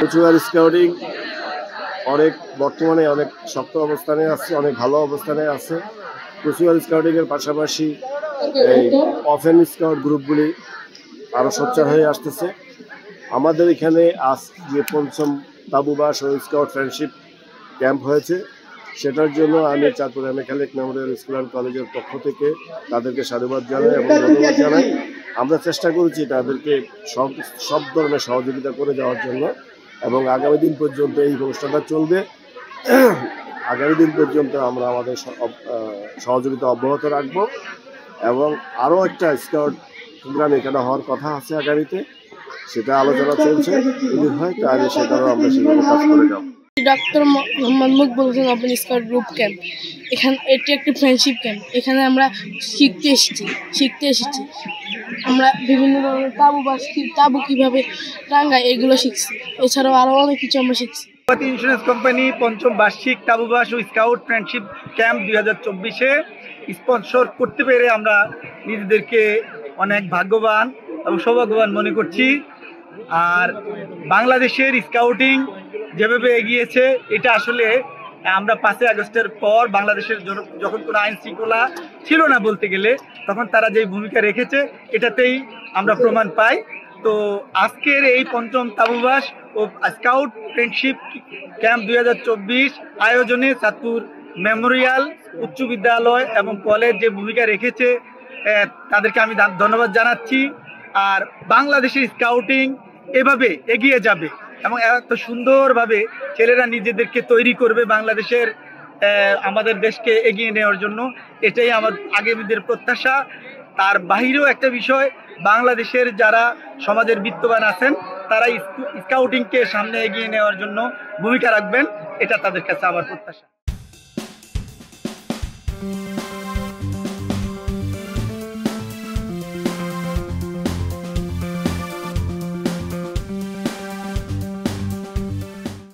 কচুয়ার scouting বর্তমানে অনেক শক্ত অবস্থানে আছে, অনেক ভালো অবস্থানে আছে। কচুয়ার স্কাউটিংয়ের পাশাপাশি এই অফেন স্কাউট গ্রুপগুলি আরও সোচ্চার হয়ে আসতেছে। আমাদের এখানে আজ যে পঞ্চম তাবুবাস ও স্কাউট ফ্রেন্ডশিপ ক্যাম্প হয়েছে, সেটার জন্য আমি Chandpur M A Khalek memorial school and কলেজের পক্ষ থেকে তাদেরকে সাধুবাদ জানাই এবং ধন্যবাদ জানাই। আমরা চেষ্টা করেছি তাদেরকে সব ধরনের সহযোগিতা করে যাওয়ার জন্য, এবং আগামী দিন পর্যন্ত এই অনুষ্ঠানটা চলবে। আগামী দিন পর্যন্ত আমরা আমাদের সহযোগিতা অব্যাহত রাখবো, এবং আরও একটা স্কাউট প্রোগ্রাম এখানে হওয়ার কথা আছে আগামীতে, সেটা আলোচনা চলছে। যদি হয় তাহলে সেটারও আমরা সেভাবে কাজ করে যাব। Doctor Mohammad Makbul Hossain open scout group camp, এটি একটি ফ্রেন্ডশিপ ক্যাম্প। এখানে আমরা শিখতে এসেছি। আমরা বিভিন্ন ধরনের তাবু কিভাবে টাঙ্গায় এগুলো শিখছি। এছাড়াও আরও অনেক কিছু আমরা শিখছি। ইন্স্যুরেন্স কোম্পানি পঞ্চম বার্ষিক তাবুবাস ও স্কাউট ফ্রেন্ডশিপ ক্যাম্প 2024-এ স্পন্সর করতে পেরে আমরা নিজেদেরকে অনেক ভাগ্যবান এবং সৌভাগ্যবান মনে করছি। আর বাংলাদেশের স্কাউটিং যেভাবে এগিয়েছে, এটা আসলে আমরা 5ই আগস্টের পর বাংলাদেশের যখন কোনো আইন শৃঙ্খলা ছিল না বলতে গেলে, তখন তারা যেই ভূমিকা রেখেছে এটাতেই আমরা প্রমাণ পাই। তো আজকের এই পঞ্চম তাবুবাস ও স্কাউট ফ্রেন্ডশিপ ক্যাম্প 2024 আয়োজনে চাঁদপুর মেমোরিয়াল উচ্চ বিদ্যালয় এবং কলেজ যে ভূমিকা রেখেছে, তাদেরকে আমি ধন্যবাদ জানাচ্ছি। আর বাংলাদেশের স্কাউটিং এভাবে এগিয়ে যাবে এবং এত সুন্দরভাবে ছেলেরা নিজেদেরকে তৈরি করবে বাংলাদেশের আমাদের দেশকে এগিয়ে নেওয়ার জন্য, এটাই আমার আগামীদের প্রত্যাশা। তার বাহিরেও একটা বিষয়, বাংলাদেশের যারা সমাজের বিত্তবান আছেন তারা স্কাউটিংকে সামনে এগিয়ে নেওয়ার জন্য ভূমিকা রাখবেন, এটা তাদের কাছে আমার প্রত্যাশা।